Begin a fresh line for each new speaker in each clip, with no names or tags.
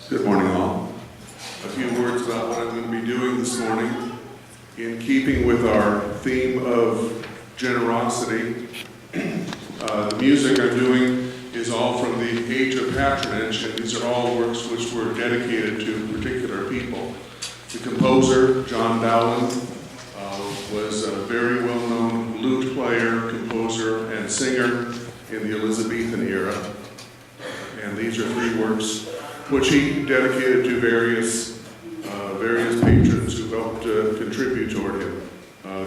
Good morning, all. A few words about what I'm going to be doing this morning. In keeping with our theme of generosity, the music I'm doing is all from the Age of Patronage, and these are all works which were dedicated to particular people. The composer, John Dowland, was a very well-known lute player, composer, and singer in the Elizabethan era. And these are three works which he dedicated to various patrons who helped contribute toward him.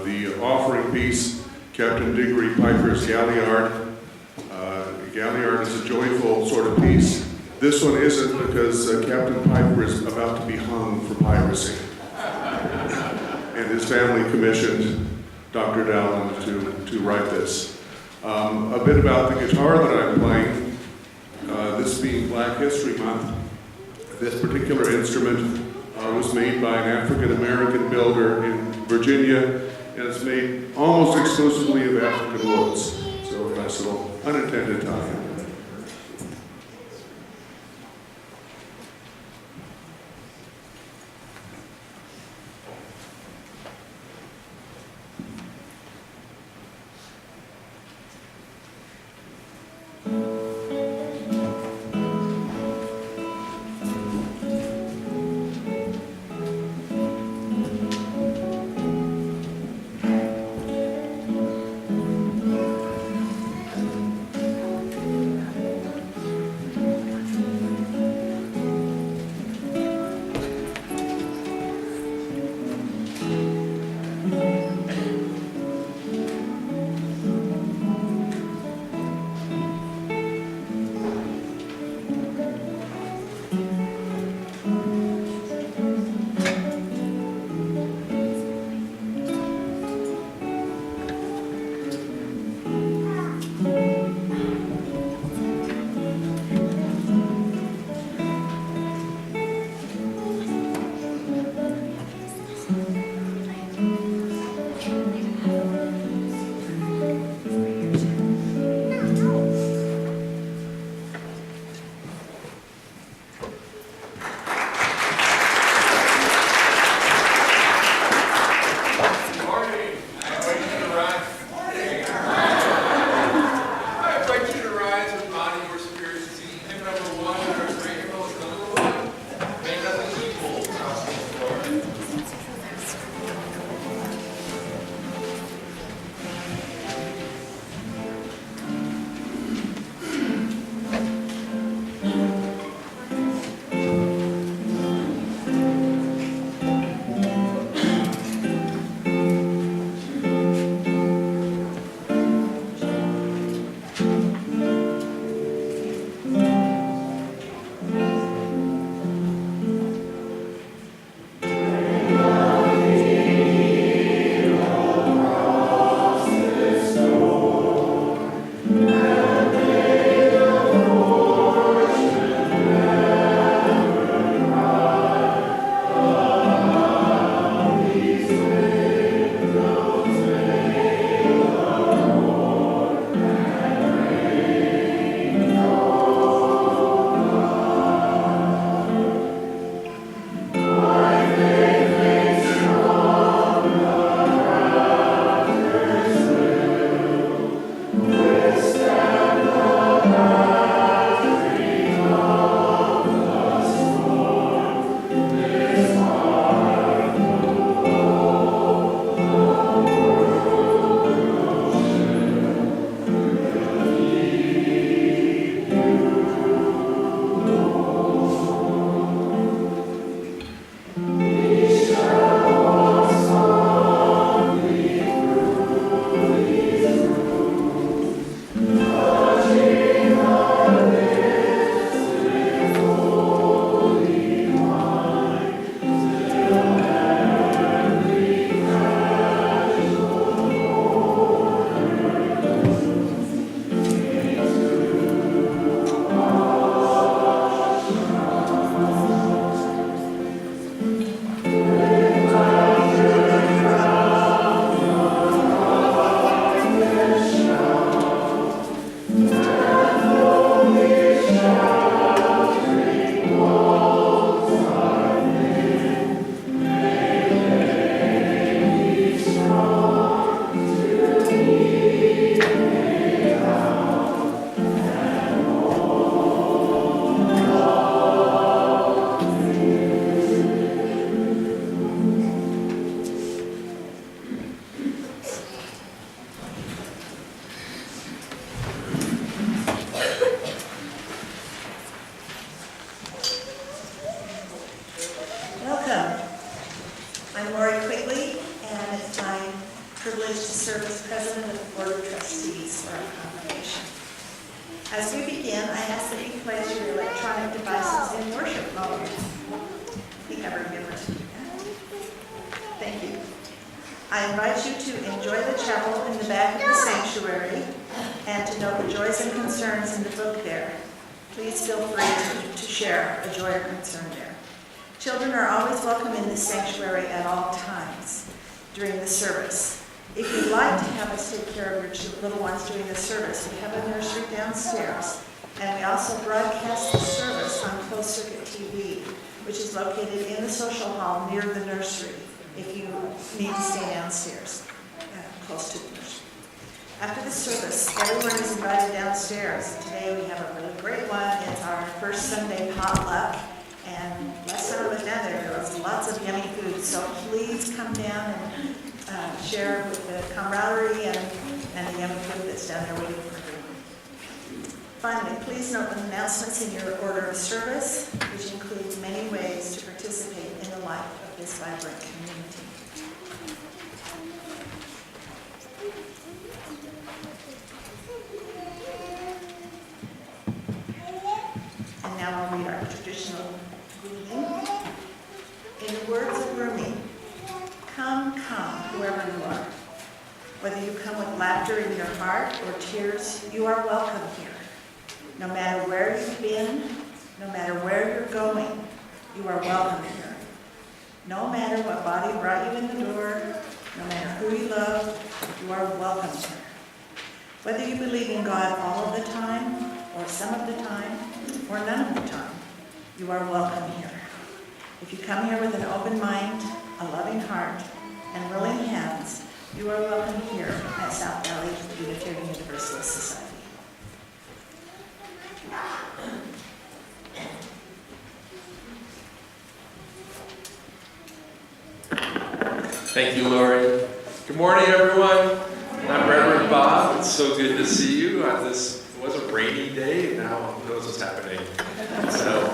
The offering piece, Captain Diggory Piper's Galliard. Galliard is a joyful sort of piece. This one isn't, because Captain Piper is about to be hung for piracy. And his family commissioned Dr. Dowland to write this. A bit about the guitar that I'm playing. This being Black History Month, this particular instrument was made by an African-American builder in Virginia, and it's made almost exclusively of African woods. So a nice little unintended tie-in.
Stewardship. serve as president of the Board of Trustees for our congregation. As we begin, I ask that you place your electronic devices in worship mode. I think I remember to do that. Thank you. I invite you to enjoy the chapel in the back of the sanctuary and to know the joys and concerns in the book there. Please feel free to share a joy or concern there. Children are always welcome in this sanctuary at all times during the service. If you'd like to have us take care of your little ones during the service, we have a nursery downstairs. And we also broadcast the service on closed-circuit TV, which is located in the social hall near the nursery, if you need to stay downstairs, close to the nursery. After the service, everyone is invited downstairs. Today we have a really great one. It's our first Sunday potluck. And last time I was down there was lots of yummy food. So please come down and share with the camaraderie and the yummy food that's down there waiting for everyone. Finally, please note the announcements in your order of service, which includes many ways to participate in the life of this vibrant community. And now I'll read our traditional greeting. In the words of Rumi, come, come, whoever you are. Whether you come with laughter in your heart or tears, you are welcome here. No matter where you've been, no matter where you're going, you are welcome here. No matter what body brought you in the door, no matter who you love, you are welcome here. Whether you believe in God all of the time, or some of the time, or none of the time, you are welcome here. If you come here with an open mind, a loving heart, and willing hands, you are welcome here at South Valley Unitarian Universalist Society.
Thank you, Lori. Good morning, everyone. I'm Reverend Bob. It's so good to see you on this, it was a rainy day, now who knows what's happening. So,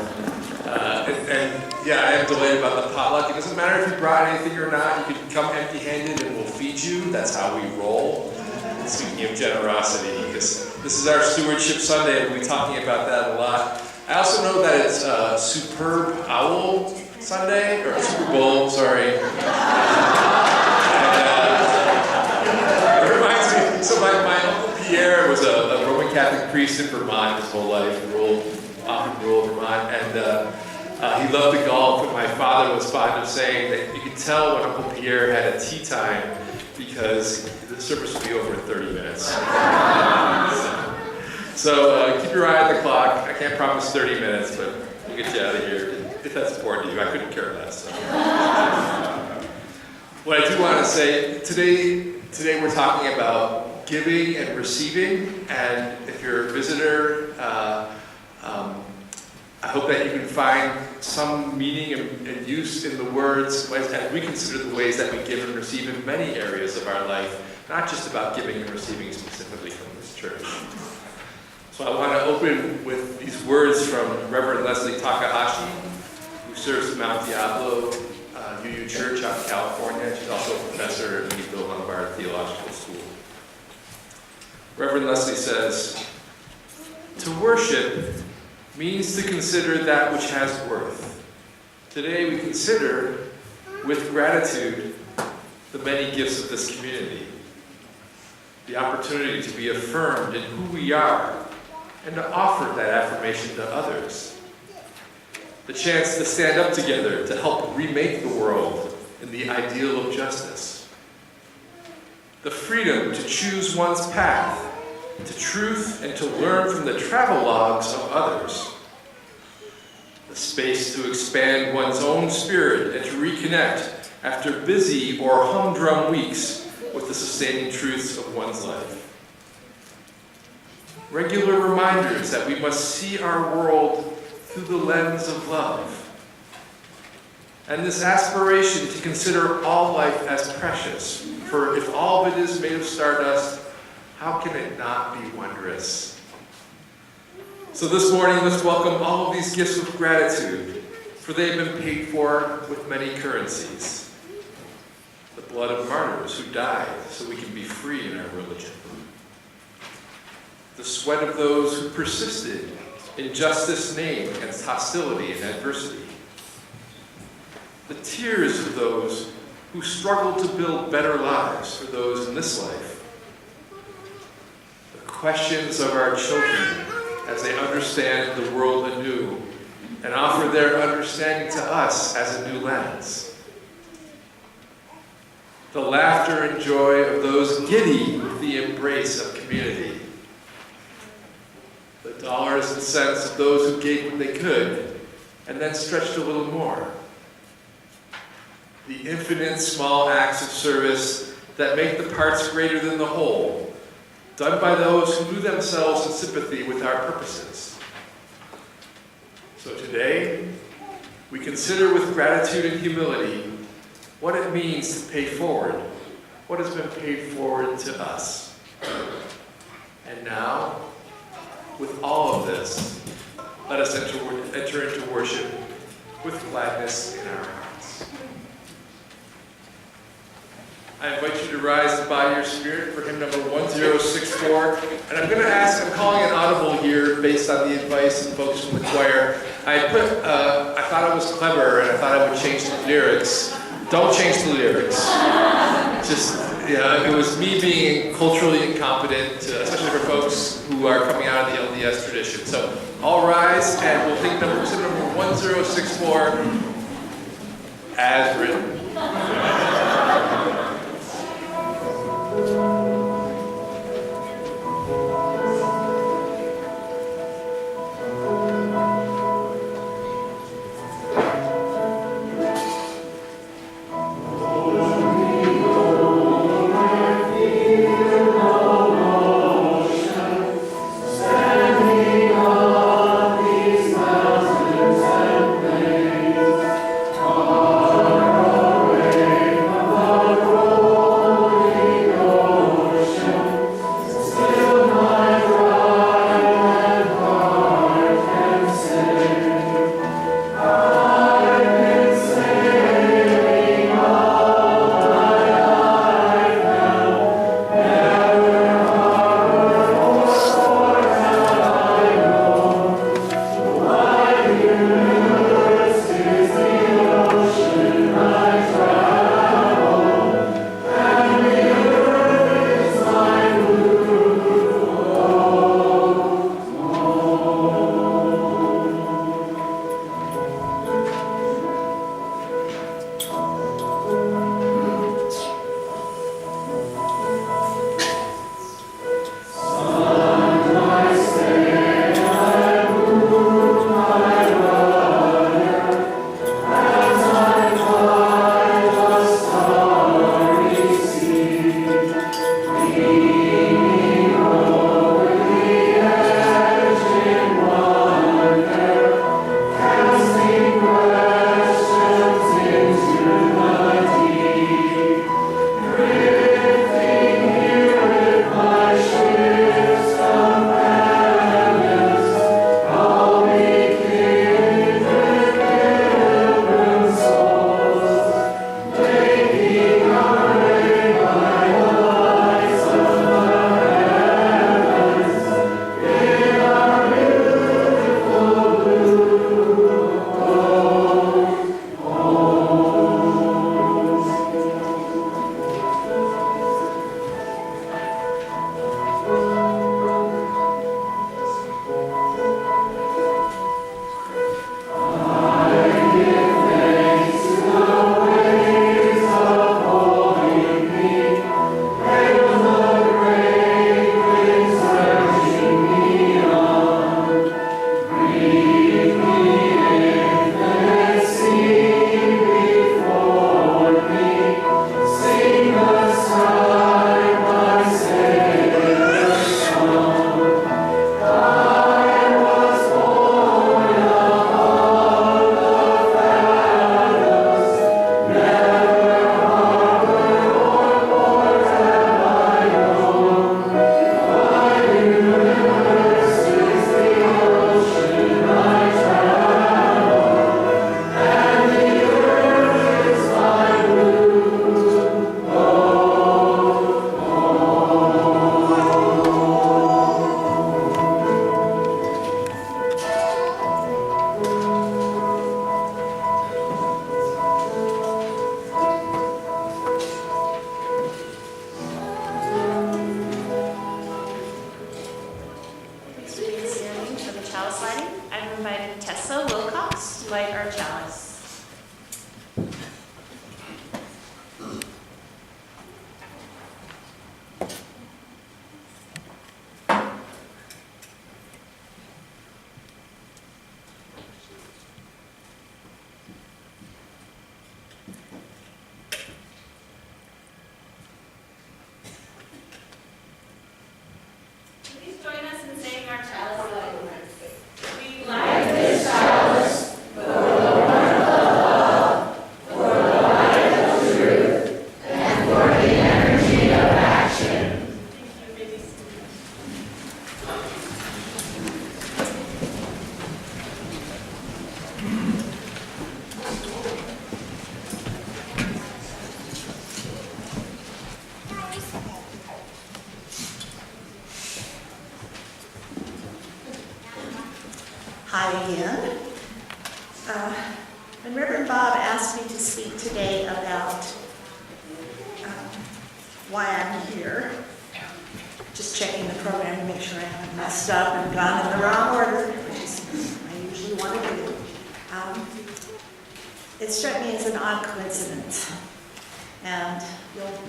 yeah, I am delighted about the potluck. It doesn't matter if you brought anything or not. You can come empty-handed and we'll feed you. That's how we roll. Speaking of generosity, because this is our Stewardship Sunday, and we'll be talking about that a lot. I also know that it's Superb Owl Sunday, or Super Bowl, sorry. It reminds me, so my Uncle Pierre was a Roman Catholic priest in Vermont his whole life, often ruled Vermont, and he loved to golf, and my father was fond of saying that you could tell when Uncle Pierre had a tea time because the service would be over in 30 minutes. So keep your eye on the clock. I can't promise 30 minutes, but we'll get you out of here if that's important to you. I couldn't care less. So. What I do want to say, today we're talking about giving and receiving, and if you're a visitor, I hope that you can find some meaning and use in the words as we consider the ways that we give and receive in many areas of our life, not just about giving and receiving specifically from this church. So I want to open with these words from Reverend Leslie Takahashi, who serves Mount Diablo UU Church out in California. She's also a professor at the Bill Lombard Theological School. Reverend Leslie says, "To worship means to consider that which has worth. Today we consider, with gratitude, the many gifts of this community. The opportunity to be affirmed in who we are and to offer that affirmation to others. The chance to stand up together to help remake the world in the ideal of justice. The freedom to choose one's path to truth and to learn from the travelogues of others. The space to expand one's own spirit and to reconnect after busy or humdrum weeks with the sustaining truths of one's life. Regular reminders that we must see our world through the lens of love. And this aspiration to consider all life as precious, for if all of it is made of stardust, how can it not be wondrous? So this morning, let's welcome all of these gifts with gratitude, for they have been paid for with many currencies. The blood of martyrs who died so we can be free in our religion. The sweat of those who persisted in justice's name against hostility and adversity. The tears of those who struggled to build better lives for those in this life. The questions of our children as they understand the world anew and offer their understanding to us as a new lens. The laughter and joy of those giddy with the embrace of community. The dollars and cents of those who gave what they could and then stretched a little more. The infinite small acts of service that make the parts greater than the whole, done by those who knew themselves in sympathy with our purposes. So today, we consider with gratitude and humility what it means to pay forward what has been paid forward to us. And now, with all of this, let us enter into worship with gladness in our hearts. I invite you to rise and bow your spirit for hymn number 1064. And I'm going to ask, I'm calling an audible here based on the advice of folks from the choir. I thought it was clever and I thought I would change the lyrics. Don't change the lyrics. Just, it was me being culturally incompetent, especially for folks who are coming out of the LDS tradition. So all rise and we'll think number 1064 as written.
Away.
Thanks for being standing.
For the chalice lighting, I've invited Tessa Wilcox to light our chalice. Please join us in saying our chalice lighting. We light this chalice for the wonderful love, for the light of truth, and for the energy of action. Thank you, baby.
Hi again. When Reverend Bob asked me to speak today about why I'm here, just checking the program to make sure I haven't messed up and gone in the wrong order, which is I usually want to do. It struck me as an odd coincidence, and you'll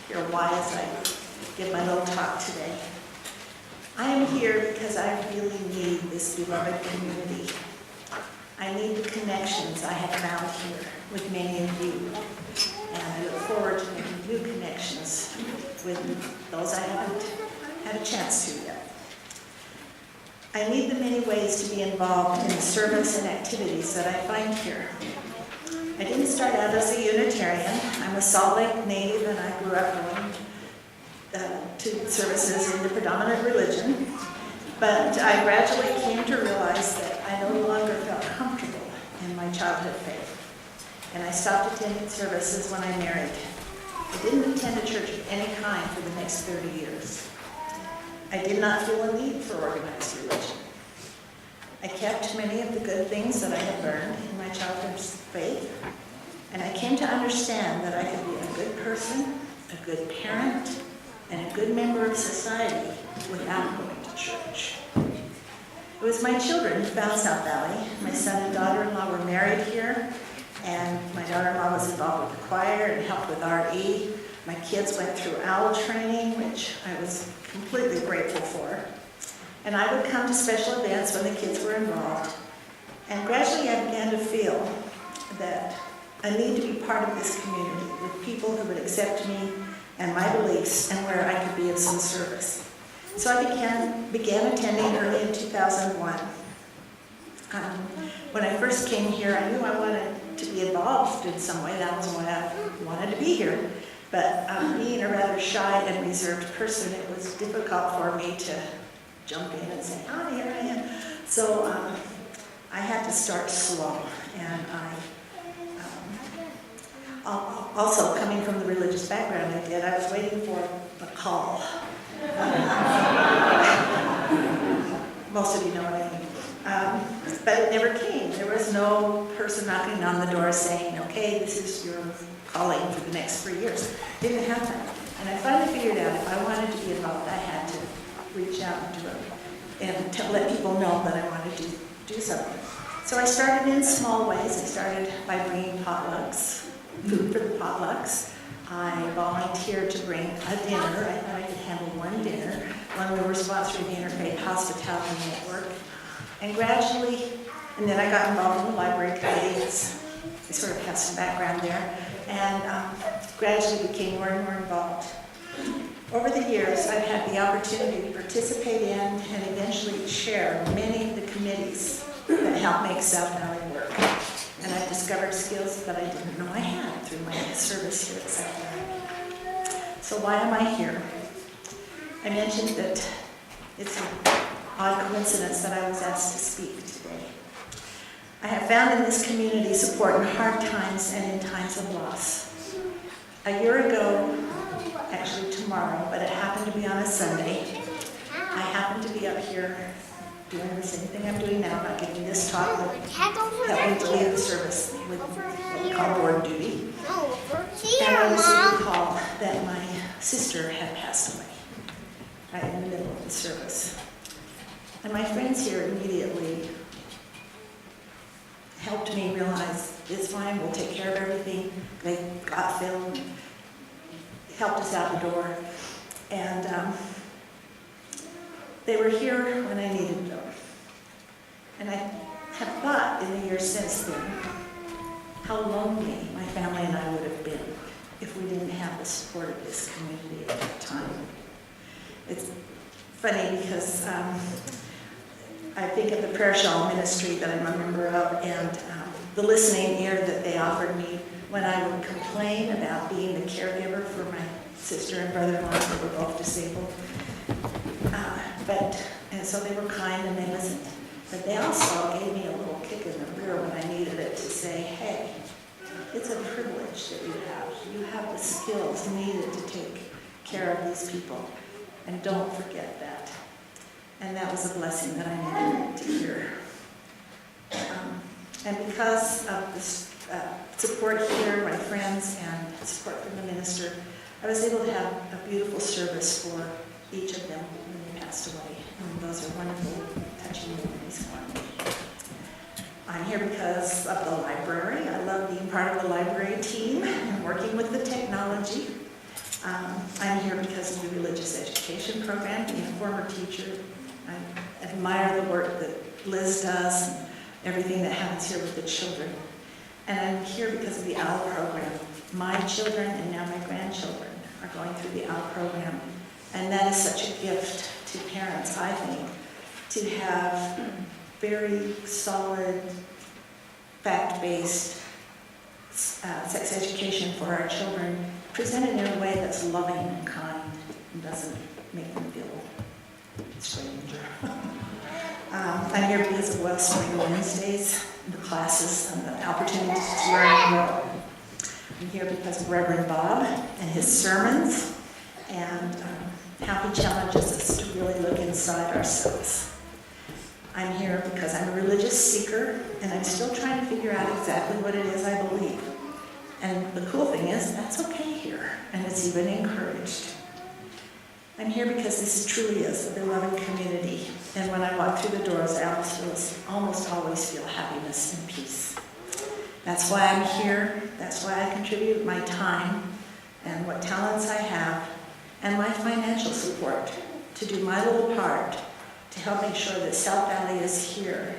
hear why as I give my little talk today. I am here because I really need this beloved community. I need the connections I have found here with many of you, and I look forward to making new connections with those I haven't had a chance to yet. I need the many ways to be involved in the service and activities that I find here. I didn't start out as a Unitarian. I'm a Salt Lake native, and I grew up going to services in the predominant religion, but I gradually came to realize that I no longer felt comfortable in my childhood faith, and I stopped attending services when I married. I didn't attend a church of any kind for the next 30 years. I did not feel a need for organized religion. I kept many of the good things that I had learned in my childhood faith, and I came to understand that I could be a good person, a good parent, and a good member of society without going to church. It was my children who found South Valley. My son and daughter-in-law were married here, and my daughter-in-law was involved with the choir and helped with RE. My kids went through OWL training, which I was completely grateful for. And I would come to special events when the kids were involved. And gradually I began to feel that I need to be part of this community with people who would accept me and my beliefs, and where I could be of some service. So I began attending early in 2001. When I first came here, I knew I wanted to be involved in some way. That was why I wanted to be here. But being a rather shy and reserved person, it was difficult for me to jump in and say, "Oh, here I am." So I had to start slow, and also, coming from the religious background I was waiting for a call. Most of you know what I mean. But it never came. There was no person knocking on the door saying, "Okay, this is your calling for the next 3 years." It didn't happen. And I finally figured out if I wanted to be involved, I had to reach out and do it, and to let people know that I wanted to do something. So I started in small ways. I started by bringing potlucks. Food for the potlucks. I volunteered to bring a dinner. I thought I could handle one dinner when we were sponsoring the Interfaith Hospitality Network. And gradually, and then I got involved in the library committees. I sort of have some background there. And gradually became more and more involved. Over the years, I've had the opportunity to participate in and eventually chair many of the committees that help make South Valley work. And I've discovered skills that I didn't know I had through my service here at South Valley. So why am I here? I mentioned that it's an odd coincidence that I was asked to speak today. I have found in this community support in hard times and in times of loss. A year ago, actually tomorrow, but it happened to be on a Sunday, I happened to be up here doing the same thing I'm doing now, not giving this talk, but helping to lead the service with what we call board duty. And I received a call that my sister had passed away right in the middle of the service. And my friends here immediately helped me realize it's fine, we'll take care of everything. They got Phil and helped us out the door. And they were here when I needed them. And I have thought in the years since then how lonely my family and I would have been if we didn't have the support of this community at that time. It's funny because I think of the prayer shawl ministry that I'm a member of, and the listening ear that they offered me when I would complain about being the caregiver for my sister and brother-in-law who were both disabled. And so they were kind and they listened. But they also gave me a little kick in the rear when I needed it to say, hey, it's a privilege that you have. You have the skills needed to take care of these people. And don't forget that. And that was a blessing that I needed to hear. And because of this support here, my friends, and support from the minister, I was able to have a beautiful service for each of them when they passed away. And those are wonderful, touching memories for me. I'm here because of the library. I love being part of the library team and working with the technology. I'm here because of the religious education program, being a former teacher. I admire the work that Liz does and everything that happens here with the children. And I'm here because of the OWL program. My children and now my grandchildren are going through the OWL program. And that is such a gift to parents, I think, to have very solid, fact-based sex education for our children, presented in a way that's loving and kind and doesn't make them feel strange. I'm here because of Wellspring Wednesdays, the classes and the opportunities to learn and grow. I'm here because of Reverend Bob and his sermons and how he challenges us to really look inside ourselves. I'm here because I'm a religious seeker and I'm still trying to figure out exactly what it is I believe. And the cool thing is, that's okay here, and it's even encouraged. I'm here because this truly is a beloved community, and when I walk through the doors, I almost always feel happiness and peace. That's why I'm here, that's why I contribute my time and what talents I have, and my financial support to do my little part to help make sure that South Valley is here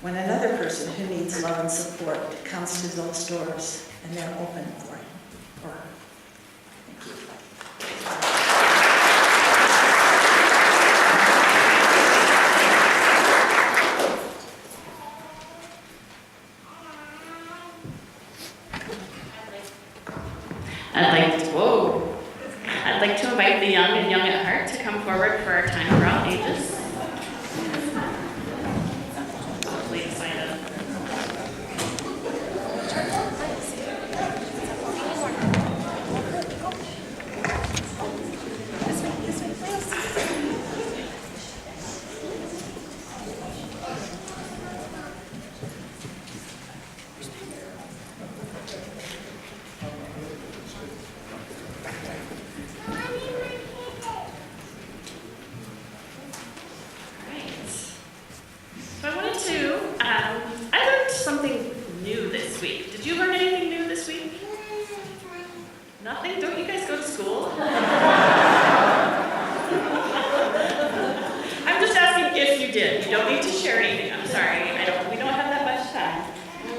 when another person who needs love and support comes to those doors and they're open for him or her. Thank you.
I'd like to invite the young and young at heart to come forward for our time for all ages. Please sign up. I learned something new this week. Did you learn anything new this week? Nothing? Don't you guys go to school? I'm just asking if you did. You don't need to share anything. I'm sorry. We don't have that much time.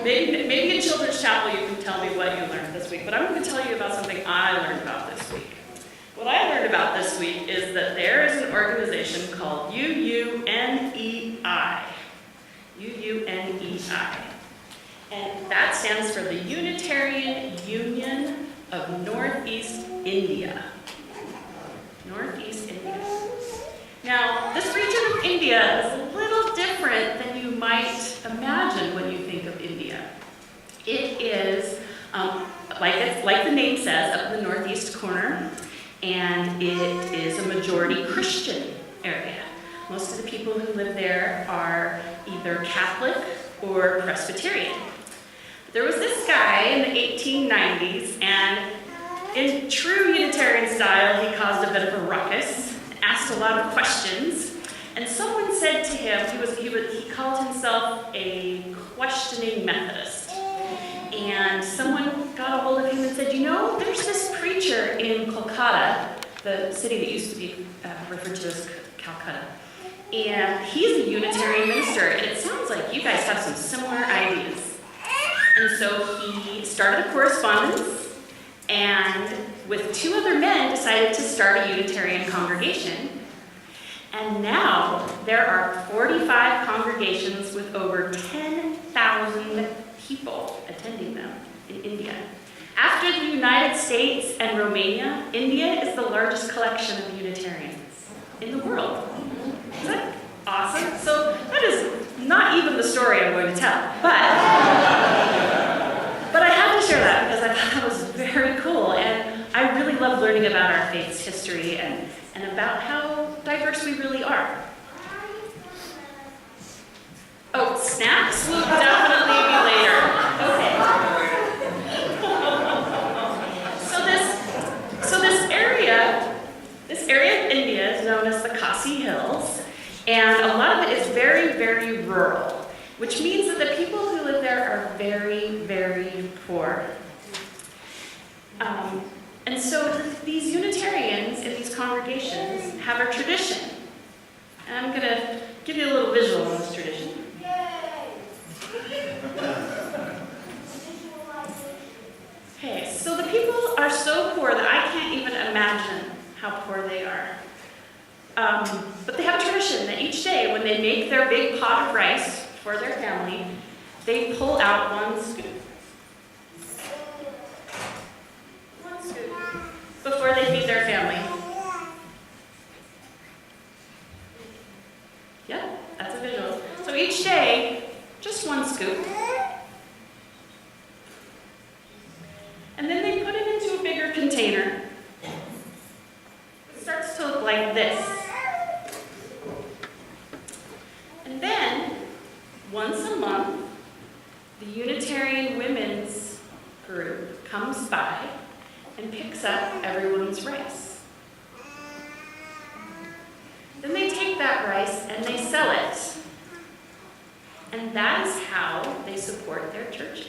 Maybe in Children's Chapel you can tell me what you learned this week, but I'm going to tell you about something I learned about this week. What I learned about this week is that there is an organization called UUNEI. UUNEI. And that stands for the Unitarian Union of Northeast India. Northeast India. Now, this region of India is a little different than you might imagine when you think of India. It is, like the name says, up in the northeast corner, and it is a majority Christian area. Most of the people who live there are either Catholic or Presbyterian. There was this guy in the 1890s, and in true Unitarian style, he caused a bit of a ruckus, asked a lot of questions,
And someone said to him, he called himself a questioning Methodist. And someone got a hold of him and said, you know, there's this preacher in Kolkata, the city that used to be referred to as Calcutta. And he's a Unitarian minister, and it sounds like you guys have some similar ideas. And so he started a correspondence, and with 2 other men decided to start a Unitarian congregation. And now there are 45 congregations with over 10,000 people attending them in India. After the United States and Romania, India is the largest collection of Unitarians in the world. Isn't that awesome? So that is not even the story I'm going to tell, but I had to share that because I thought that was very cool, and I really love learning about our faith's history and about how diverse we really are. Oh, snacks will definitely be later. Okay. So this area of India is known as the Khasi Hills, and a lot of it is very, very rural, which means that the people who live there are very, very poor. And so these Unitarians in these congregations have a tradition. And I'm going to give you a little visual on this tradition. Okay, so the people are so poor that I can't even imagine how poor they are. But they have a tradition that each day when they make their big pot of rice for their family, they pull out 1 scoop. 1 scoop before they feed their family. Yeah, that's a visual. So each day, just 1 scoop. And then they put it into a bigger container. It starts to look like this. And then, once a month, the Unitarian Women's Group comes by and picks up everyone's rice. Then they take that rice and they sell it. And that is how they support their churches.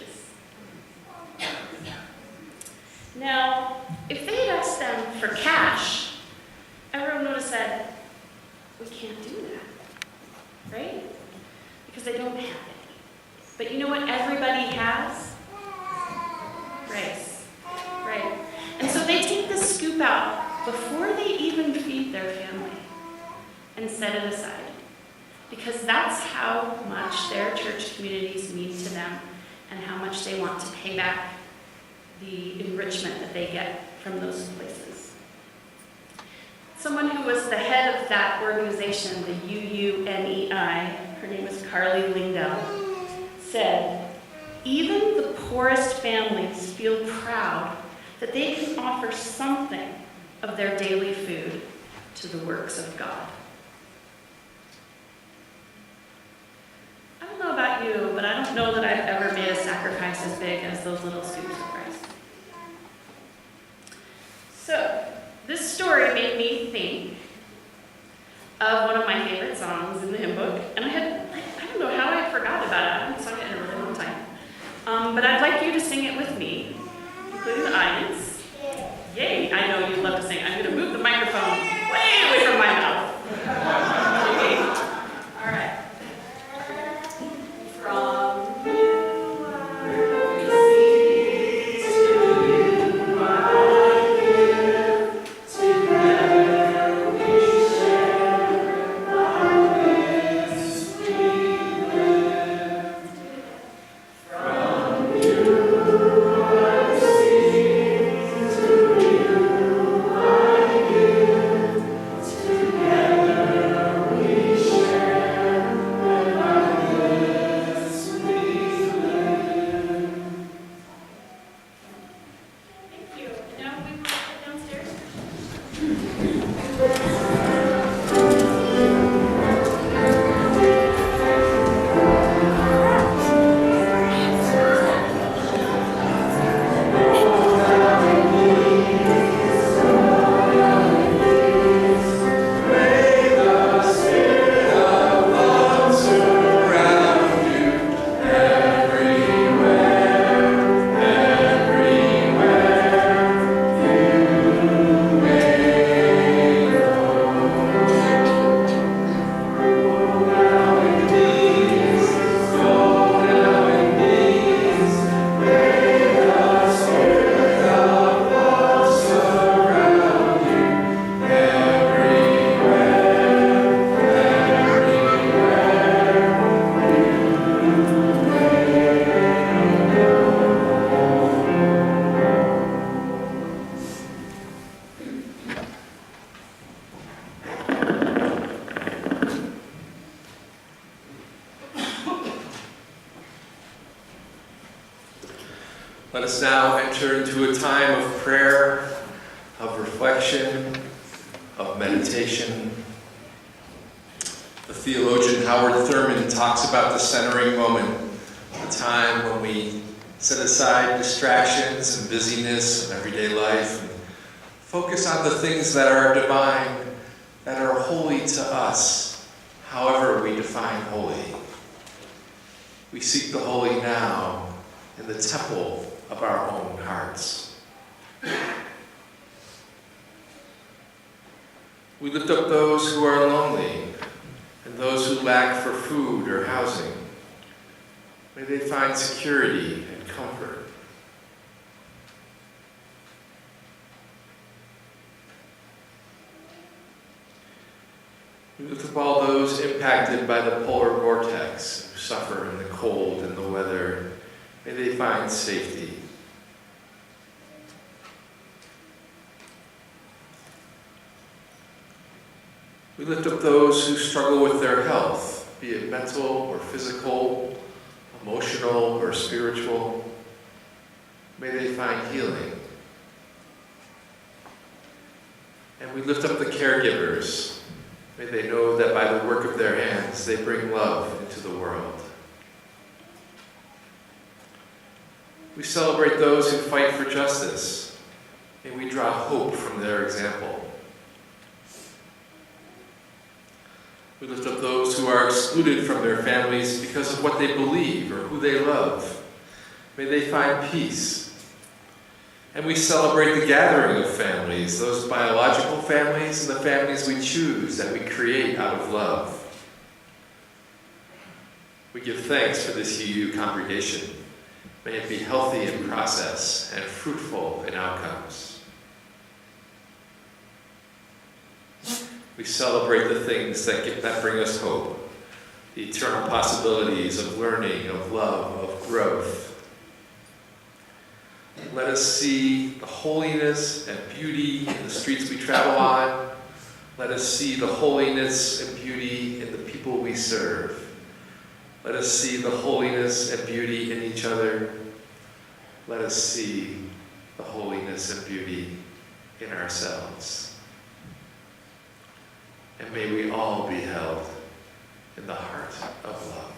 Now, if they had asked them for cash, everyone would have said, we can't do that, right? Because they don't have it. But you know what everybody has? Rice, right? And so they take the scoop out before they even feed their family and set it aside. Because that's how much their church communities mean to them and how much they want to pay back the enrichment that they get from those places. Someone who was the head of that organization, the UUNEI, her name is Carly Lingdell, said, even the poorest families feel proud that they can offer something of their daily food to the works of God. I don't know about you, but I don't know that I've ever made a sacrifice as big as those little scoops of rice. So, this story made me think of one of my favorite songs in the hymn book, and I don't know how I forgot about it. I haven't sung it in a really long time. But I'd like you to sing it with me, including the audience. Yay, I know you love to sing. I'm going to move the microphone way away from my mouth. Okay. All right. From you I receive, to you I give, together we share thy
Let us now enter into a time of prayer, of reflection, of meditation. The theologian Howard Thurman talks about the centering moment, the time when we set aside distractions and busyness of everyday life and focus on the things that are divine, that are holy to us, however we define holy. We seek the holy now in the temple of our own hearts. We lift up those who are lonely and those who lack for food or housing. May they find security and comfort. We lift up all those impacted by the polar vortex, who suffer in the cold and the weather. May they find safety. We lift up those who struggle with their health, be it mental or physical, emotional or spiritual. May they find healing. And we lift up the caregivers. May they know that by the work of their hands, they bring love into the world. We celebrate those who fight for justice. May we draw hope from their example. We lift up those who are excluded from their families because of what they believe or who they love. May they find peace. And we celebrate the gathering of families, those biological families and the families we choose that we create out of love. We give thanks for this UU congregation. May it be healthy in process and fruitful in outcomes. We celebrate the things that bring us hope, the eternal possibilities of learning, of love, of growth. Let us see the holiness and beauty in the streets we travel on. Let us see the holiness and beauty in the people we serve. Let us see the holiness and beauty in each other. Let us see the holiness and beauty in ourselves. And may we all be held in the heart of love.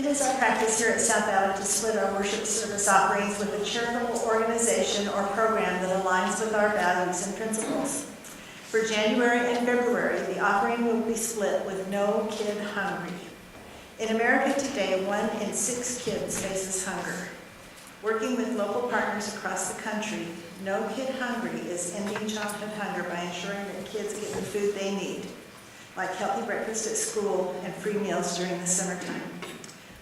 It is our practice here at South Valley to split our worship service offerings with a charitable organization or program that aligns with our values and principles. For January and February, the offering will be split with No Kid Hungry. In America today, 1 in 6 kids faces hunger. Working with local partners across the country, No Kid Hungry is ending childhood hunger by ensuring that kids get the food they need, like healthy breakfast at school and free meals during the summertime.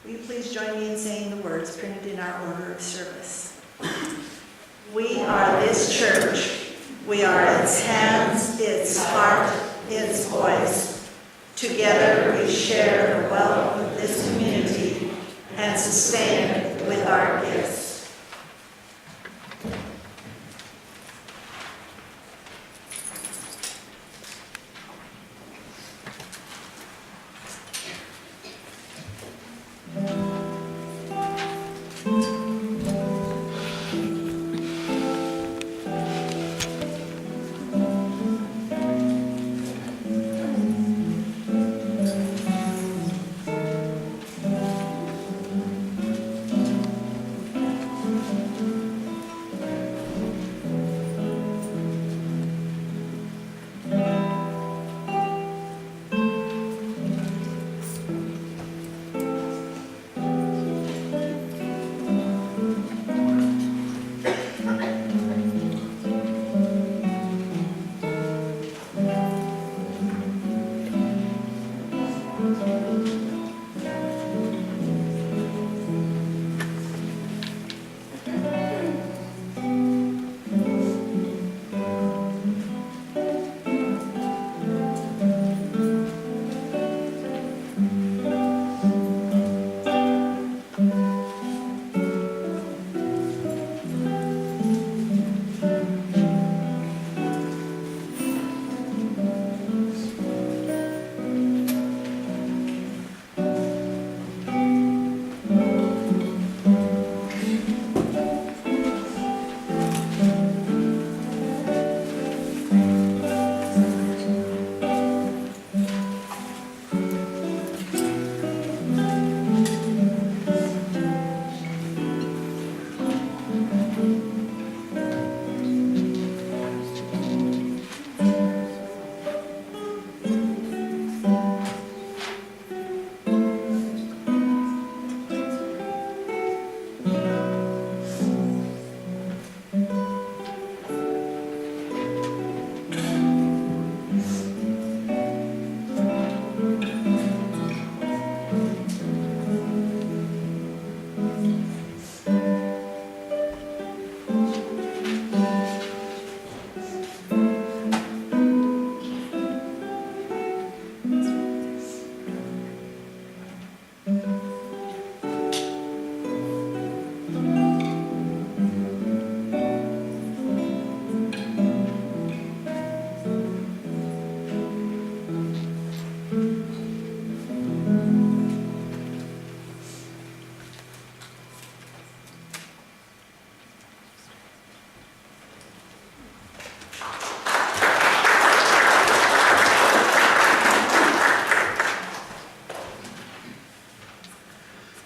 Will you please join me in saying the words printed in our order of service? We are this church. We are its hands, its heart, its voice. Together we share the wealth of this community and sustain it with our gifts.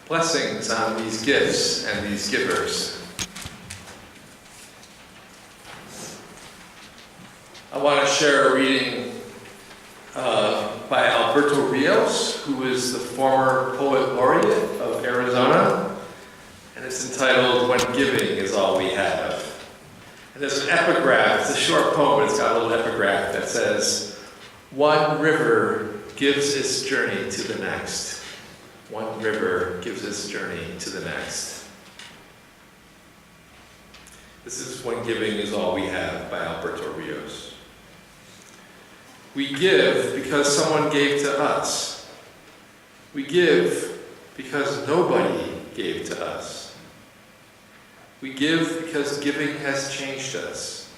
Blessings on these gifts and these givers. I want to share a reading by Alberto Rios, who is the former poet laureate of Arizona, and it's entitled "When Giving Is All We Have." And there's an epigraph, it's a short poem, but it's got a little epigraph that says, "One river gives its journey to the next. One river gives its journey to the next." This is "When Giving Is All We Have" by Alberto Rios. We give because someone gave to us. We give because nobody gave to us. We give because giving has changed us.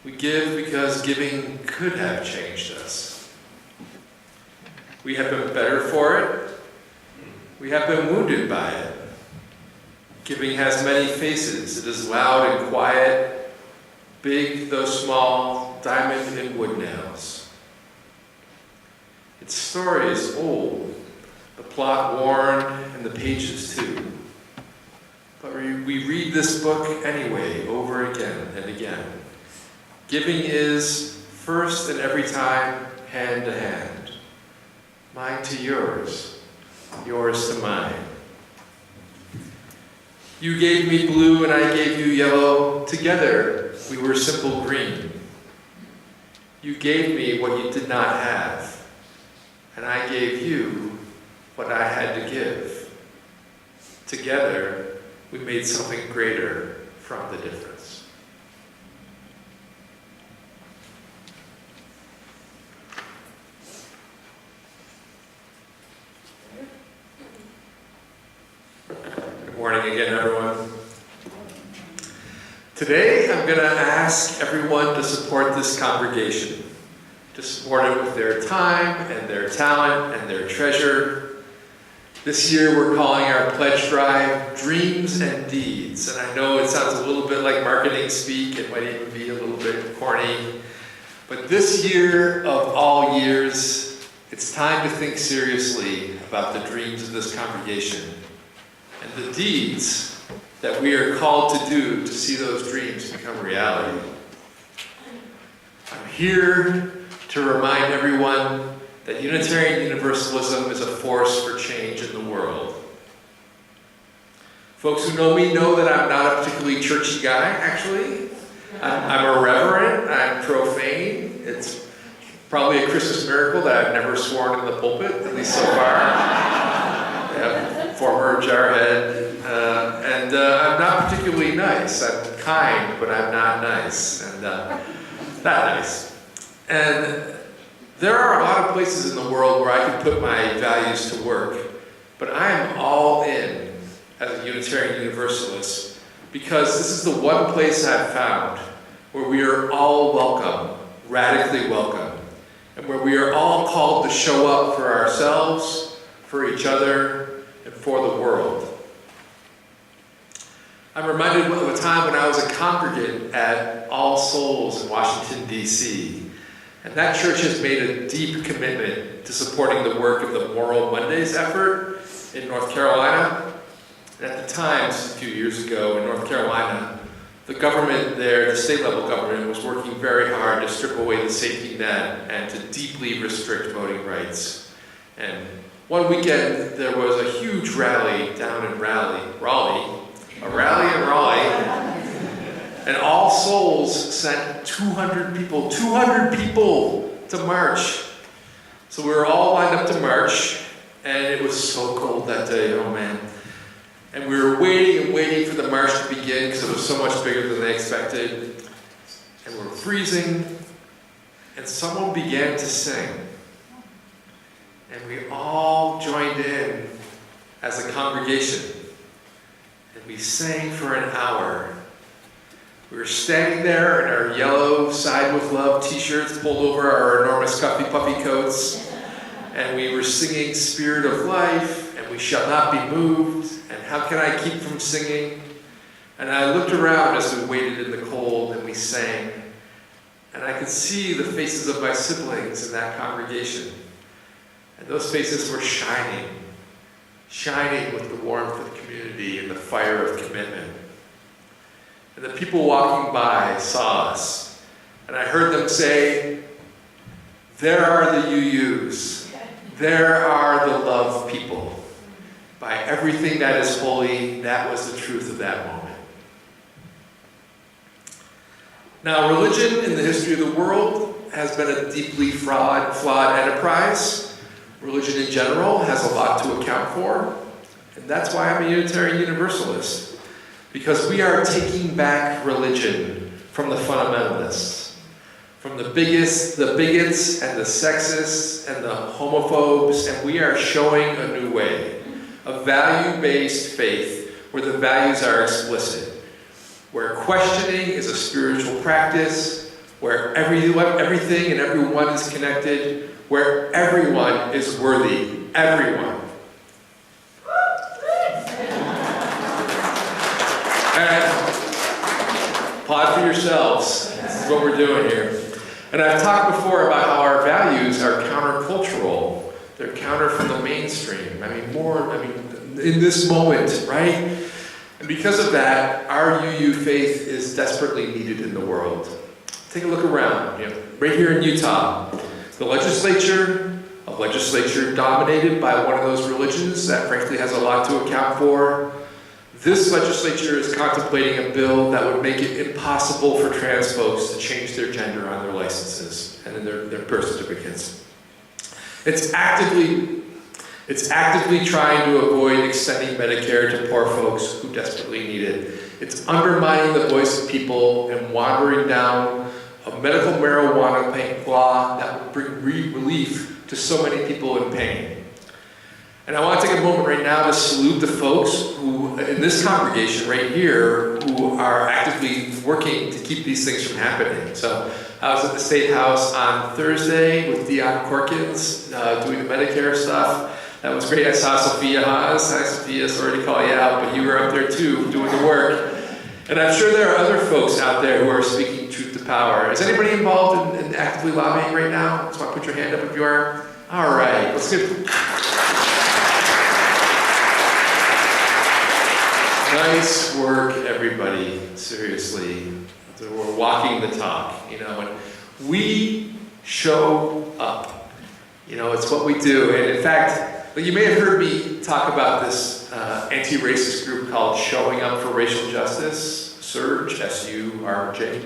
We give because giving could have changed us. We have been better for it. We have been wounded by it. Giving has many faces. It is loud and quiet, big though small, diamond and wood nails. Its story is old, the plot worn, and the pages too. But we read this book anyway, over again and again. Giving is, first and every time, hand to hand. Mine to yours, yours to mine. You gave me blue and I gave you yellow. Together, we were simple green. You gave me what you did not have, and I gave you what I had to give. Together, we made something greater from the difference. Good morning again, everyone. Today, I'm going to ask everyone to support this congregation, to support it with their time and their talent and their treasure. This year, we're calling our pledge drive Dreams and Deeds. And I know it sounds a little bit like marketing speak. It might even be a little bit corny. But this year of all years, it's time to think seriously about the dreams of this congregation and the deeds that we are called to do to see those dreams become reality. I'm here to remind everyone that Unitarian Universalism is a force for change in the world. Folks who know me know that I'm not a particularly churchy guy, actually. I'm irreverent, I'm profane. It's probably a Christmas miracle that I've never sworn in the pulpit, at least so far. Former jarhead. And I'm not particularly nice. I'm kind, but I'm not nice. And not nice. And there are a lot of places in the world where I can put my values to work, but I am all in as a Unitarian Universalist because this is the one place I've found where we are all welcome, radically welcome, and where we are all called to show up for ourselves, for each other, and for the world. I'm reminded of a time when I was a congregant at All Souls in Washington, D.C., and that church has made a deep commitment to supporting the work of the Moral Mondays effort in North Carolina. And at the time, a few years ago in North Carolina, the government there, the state level government, was working very hard to strip away the safety net and to deeply restrict voting rights. And one weekend, there was a huge rally down in Raleigh, and All Souls sent 200 people to march. So we were all lined up to march, and it was so cold that day, oh man. And we were waiting for the march to begin because it was so much bigger than they expected. And we were freezing, and someone began to sing. And we all joined in as a congregation. And we sang for an hour. We were standing there in our yellow Side with Love t-shirts pulled over our enormous puffy coats. And we were singing Spirit of Life, and We Shall Not Be Moved, and How Can I Keep From Singing? And I looked around as we waited in the cold and we sang. And I could see the faces of my siblings in that congregation. And those faces were shining with the warmth of community and the fire of commitment. And the people walking by saw us. And I heard them say, there are the UUs. There are the love people. By everything that is holy, that was the truth of that moment. Now, religion in the history of the world has been a deeply flawed enterprise. Religion in general has a lot to account for. And that's why I'm a Unitarian Universalist. Because we are taking back religion from the fundamentalists, from the bigots and the sexists and the homophobes, and we are showing a new way, a value-based faith where the values are explicit, where questioning is a spiritual practice, where everything and everyone is connected, where everyone is worthy, everyone. And applaud for yourselves. This is what we're doing here. And I've talked before about how our values are countercultural. They're counter from the mainstream. In this moment, right? And because of that, our UU faith is desperately needed in the world. Take a look around, right here in Utah, the legislature, a legislature dominated by one of those religions that frankly has a lot to account for. This legislature is contemplating a bill that would make it impossible for trans folks to change their gender on their licenses and in their birth certificates. It's actively trying to avoid extending Medicare to poor folks who desperately need it. It's undermining the voice of people and watering down a medical marijuana law that would bring relief to so many people in pain. And I want to take a moment right now to salute the folks who, in this congregation right here, who are actively working to keep these things from happening. So I was at the State House on Thursday with Dion Corkins doing the Medicare stuff. That was great. I saw Sophia Haas. Hi, Sophia. Sorry to call you out, but you were up there too, doing the work. And I'm sure there are other folks out there who are speaking truth to power. Is anybody involved in actively lobbying right now? Just want to put your hand up if you are. All right. Let's get... Nice work, everybody. Seriously. We're walking the talk, and we show up. It's what we do. And in fact, you may have heard me talk about this anti-racist group called Showing Up for Racial Justice, SURJ, S-U-R-J.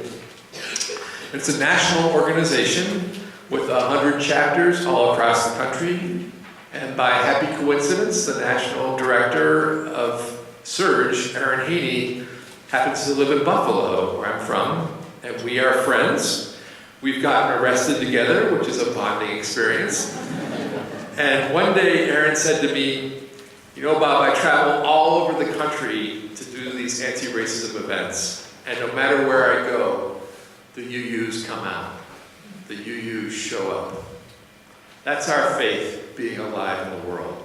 It's a national organization with 100 chapters all across the country. And by happy coincidence, the national director of SURJ, Aaron Haney, happens to live in Buffalo, where I'm from, and we are friends. We've gotten arrested together, which is a bonding experience. And one day, Aaron said to me, Bob, I travel all over the country to do these anti-racism events, and no matter where I go, the UUs come out. The UUs show up. That's our faith being alive in the world.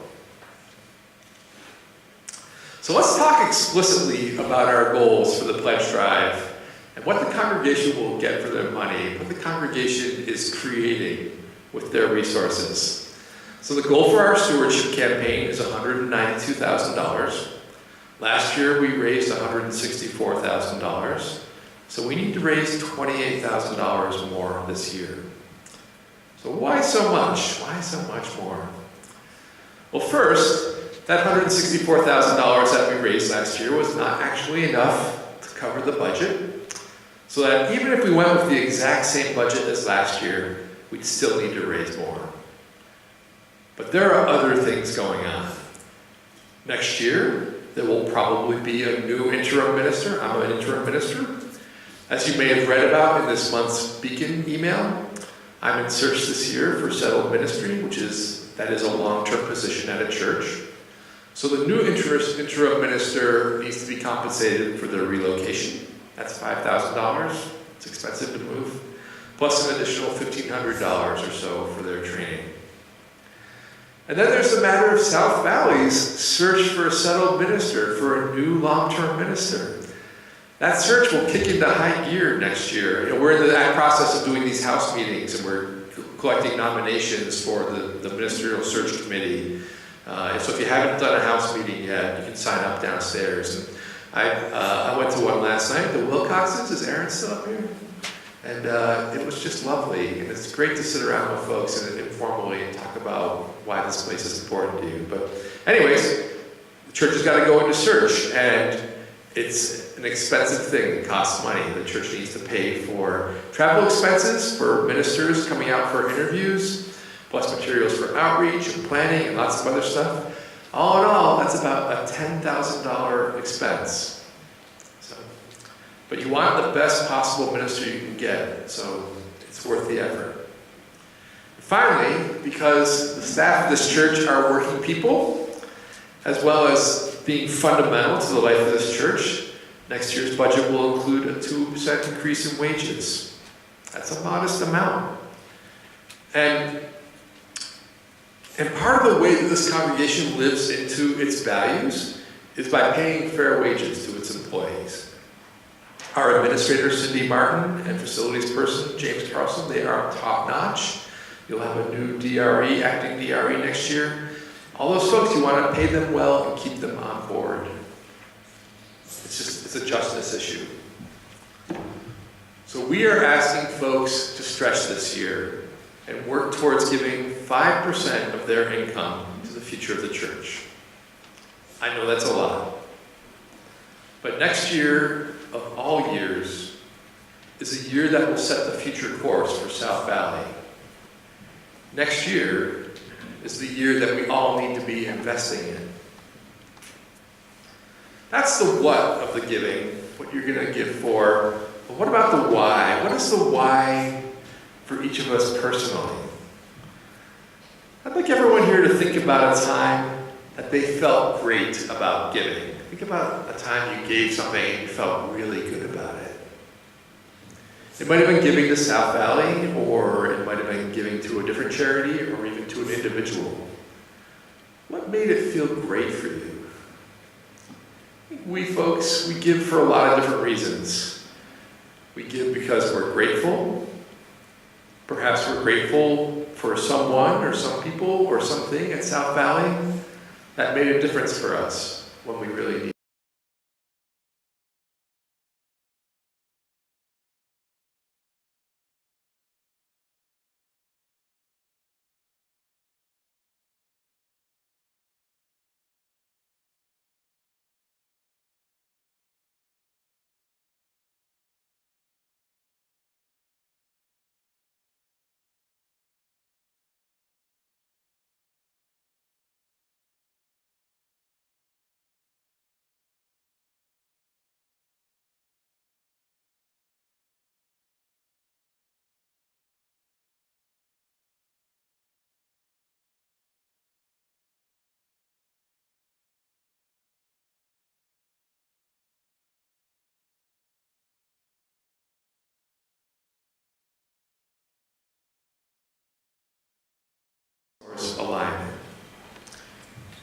So let's talk explicitly about our goals for the pledge drive and what the congregation will get for their money, what the congregation is creating with their resources. So the goal for our stewardship campaign is $192,000. Last year we raised $164,000. So we need to raise $28,000 more this year. So why so much? Why so much more? Well, first, that $164,000 that we raised last year was not actually enough to cover the budget. So that even if we went with the exact same budget as last year, we'd still need to raise more. But there are other things going on. Next year, there will probably be a new interim minister. I'm an interim minister. As you may have read about in this month's Beacon email, I'm in search this year for settled ministry, that is a long-term position at a church. So the new interim minister needs to be compensated for their relocation. That's $5,000. It's expensive to move. Plus an additional $1,500 or so for their training. And then there's the matter of South Valley's search for a settled minister, for a new long-term minister. That search will kick into high gear next year. We're in the process of doing these house meetings, and we're collecting nominations for the ministerial search committee. So if you haven't done a house meeting yet, you can sign up downstairs. And I went to one last night, the Wilcoxes. Is Aaron still up here? And it was just lovely. And it's great to sit around with folks and informally talk about why this place is important to you. But anyways, the church has got to go into search, and it's an expensive thing. It costs money. The church needs to pay for travel expenses for ministers coming out for interviews, plus materials for outreach and planning and lots of other stuff. All in all, that's about a $10,000 expense. But you want the best possible minister you can get, so it's worth the effort. Finally, because the staff of this church are working people, as well as being fundamental to the life of this church, next year's budget will include a 2% increase in wages. That's a modest amount. And part of the way that this congregation lives into its values is by paying fair wages to its employees. Our administrator, Cindy Martin, and facilities person, James Carlson, they are top-notch. You'll have a new DRE, acting DRE next year. All those folks, you want to pay them well and keep them on board. It's a justice issue. So we are asking folks to stretch this year and work towards giving 5% of their income to the future of the church. I know that's a lot. But next year, of all years, is a year that will set the future course for South Valley. Next year is the year that we all need to be investing in. That's the what of the giving, what you're going to give for. But what about the why? What is the why for each of us personally? I'd like everyone here to think about a time that they felt great about giving. Think about a time you gave something and you felt really good about it. It might have been giving to South Valley, or it might have been giving to a different charity, or even to an individual. What made it feel great for you? We folks, we give for a lot of different reasons. We give because we're grateful. Perhaps we're grateful for someone or some people or something at South Valley that made a difference for us when we really need it. Alignment.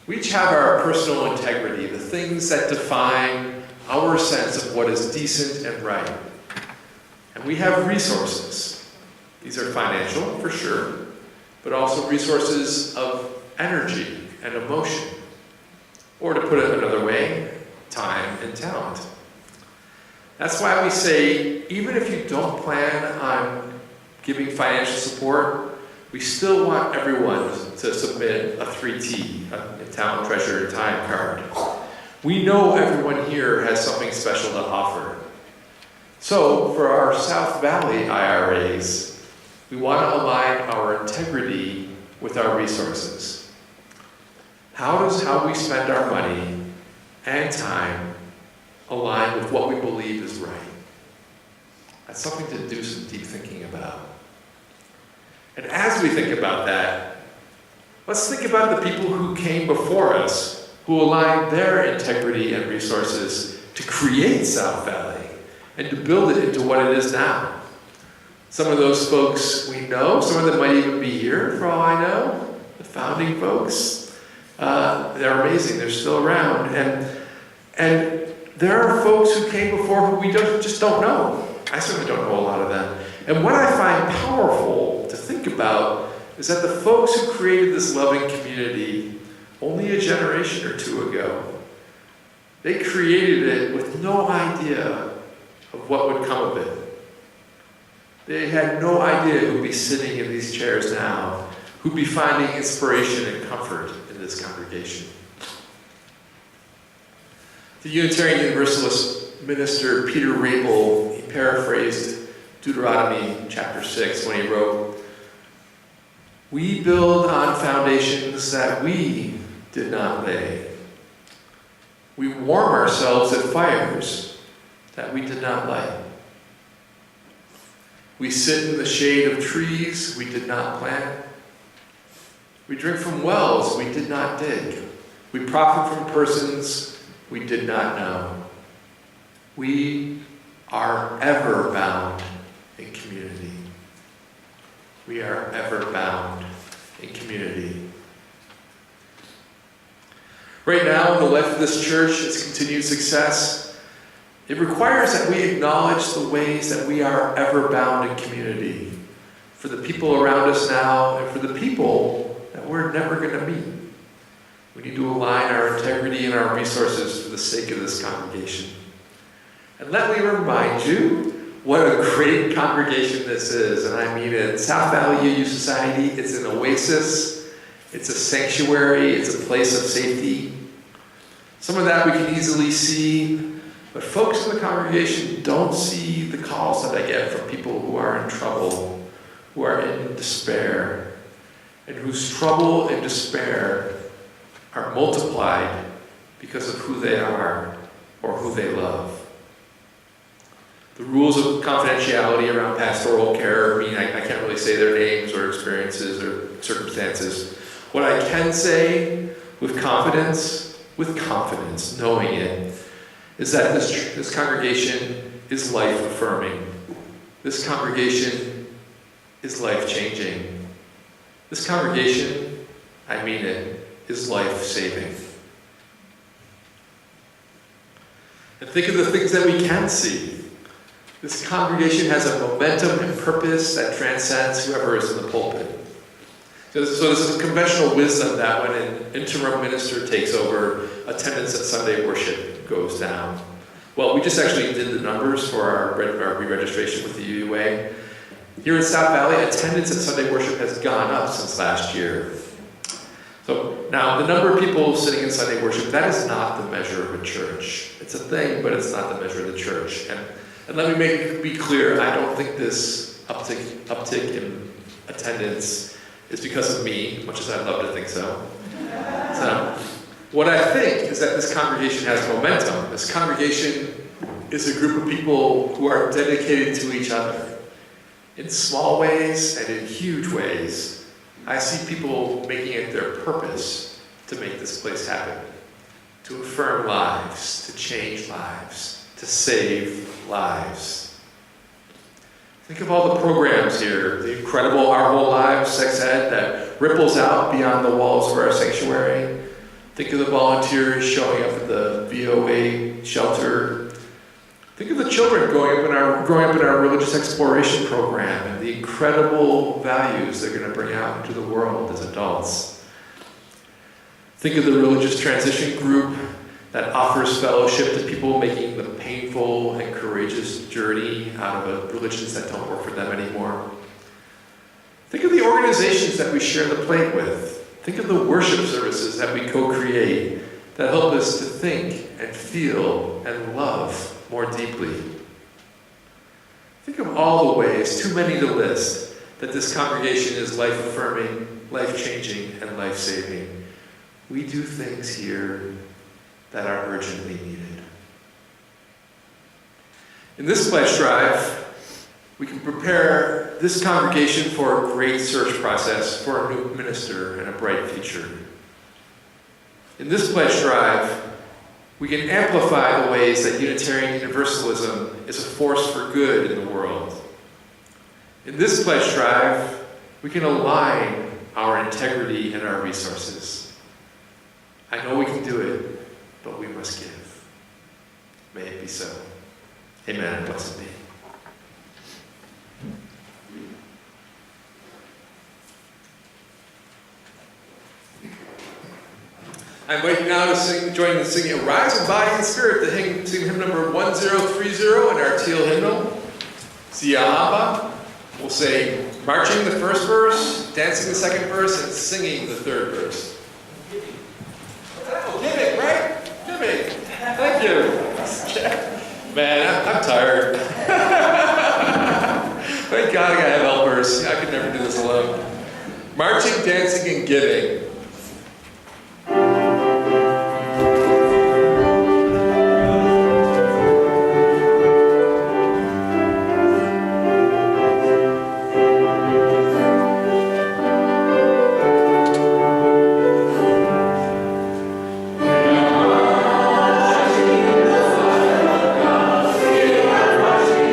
We each have our personal integrity, the things that define our sense of what is decent and right. And we have resources. These are financial, for sure, but also resources of energy and emotion. Or to put it another way, time and talent. That's why we say, even if you don't plan on giving financial support, we still want everyone to submit a 3T, a talent, treasure, and time card. We know everyone here has something special to offer. So, for our South Valley IRAs, we want to align our integrity with our resources. How does how we spend our money and time align with what we believe is right? That's something to do some deep thinking about. And as we think about that, let's think about the people who came before us, who aligned their integrity and resources to create South Valley and to build it into what it is now. Some of those folks we know, some of them might even be here for all I know, the founding folks. They're amazing, they're still around. And there are folks who came before who we just don't know. I certainly don't know a lot of them. And what I find powerful to think about is that the folks who created this loving community only a generation or two ago, they created it with no idea of what would come of it. They had no idea who'd be sitting in these chairs now, who'd be finding inspiration and comfort in this congregation. The Unitarian Universalist minister Peter Rabel, he paraphrased Deuteronomy chapter 6 when he wrote, "We build on foundations that we did not lay. We warm ourselves at fires that we did not light. We sit in the shade of trees we did not plant. We drink from wells we did not dig. We profit from persons we did not know. We are ever bound in community." We are ever bound in community. Right now, in the life of this church, its continued success, it requires that we acknowledge the ways that we are ever bound in community. for the people around us now, and for the people that we're never going to meet. We need to align our integrity and our resources for the sake of this congregation. And let me remind you what a great congregation this is. And I mean it. South Valley UU Society, it's an oasis. It's a sanctuary. It's a place of safety. Some of that we can easily see. But folks in the congregation don't see the calls that I get from people who are in trouble, who are in despair, and whose trouble and despair are multiplied because of who they are or who they love. The rules of confidentiality around pastoral care mean I can't really say their names or experiences or circumstances. What I can say with confidence, knowing it, is that this congregation is life-affirming. This congregation is life-changing. This congregation, I mean it, is life-saving. And think of the things that we can see. This congregation has a momentum and purpose that transcends whoever is in the pulpit. So this is conventional wisdom that when an interim minister takes over, attendance at Sunday worship goes down. Well, we just actually did the numbers for our re-registration with the UUA. Here in South Valley, attendance at Sunday worship has gone up since last year. So now, the number of people sitting in Sunday worship, that is not the measure of a church. It's a thing, but it's not the measure of the church. And let me be clear, I don't think this uptick in attendance is because of me, much as I'd love to think so. So, what I think is that this congregation has momentum. This congregation is a group of people who are dedicated to each other. In small ways and in huge ways, I see people making it their purpose to make this place happen. To affirm lives, to change lives, to save lives. Think of all the programs here, the incredible Our Whole Lives sex ed that ripples out beyond the walls of our sanctuary. Think of the volunteers showing up at the VOA shelter. Think of the children growing up in our religious exploration program and the incredible values they're going to bring out into the world as adults. Think of the religious transition group that offers fellowship to people making the painful and courageous journey out of religions that don't work for them anymore. Think of the organizations that we share the plate with. Think of the worship services that we co-create that help us to think and feel and love more deeply. Think of all the ways, too many to list, that this congregation is life-affirming, life-changing, and life-saving. We do things here that are urgently needed. In this pledge drive, we can prepare this congregation for a great search process for a new minister and a bright future. In this pledge drive, we can amplify the ways that Unitarian Universalism is a force for good in the world. In this pledge drive, we can align our integrity and our resources. I know we can do it, but we must give. May it be so. Amen. Blessed be. I invite you now to join in singing Rise in Body and Spirit, sing hymn number 1030 in our teal hymnal. Siahaba. We'll say marching the first verse, dancing the second verse, and singing the third verse. Oh, giving, right? Giving. Thank you. Man, I'm tired. Thank God I have helpers. I could never do this alone. Marching, dancing, and giving.
We are marching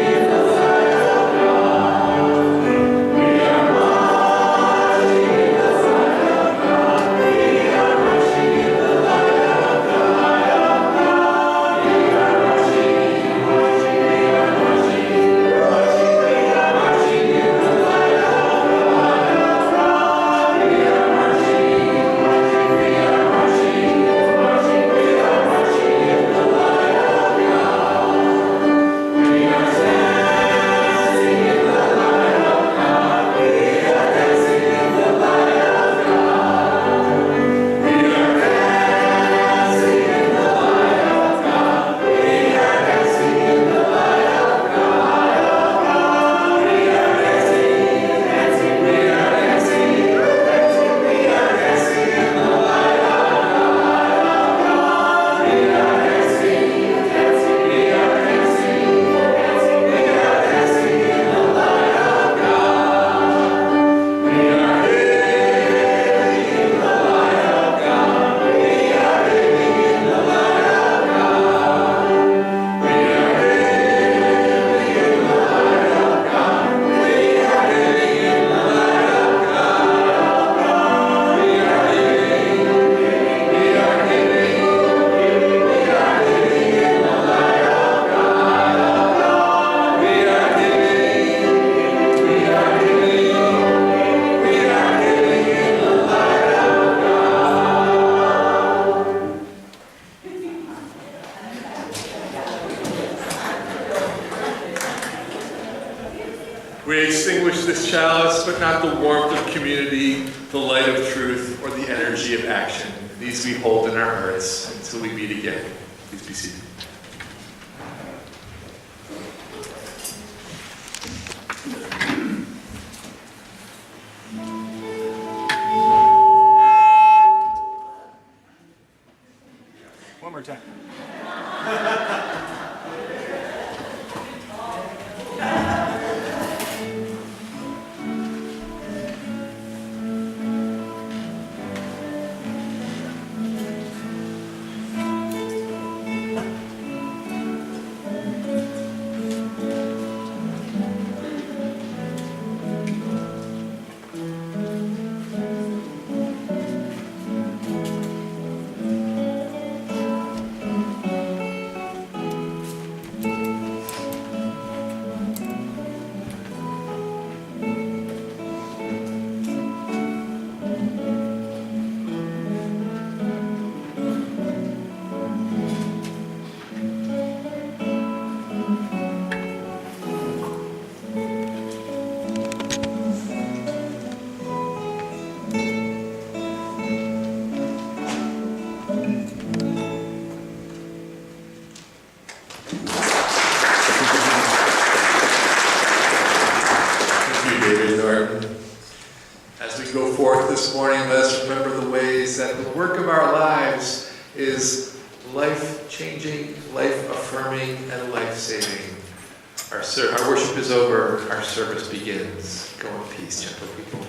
We extinguish this chalice, but not the warmth of community, the light of truth, or the energy of action. These we hold in our hearts until we meet again. Please be seated.
One more time.
As we go forth this morning, let us remember the ways that the work of our lives is life-changing, life-affirming, and life-saving. Our worship is over. Our service begins. Go in peace, gentle people.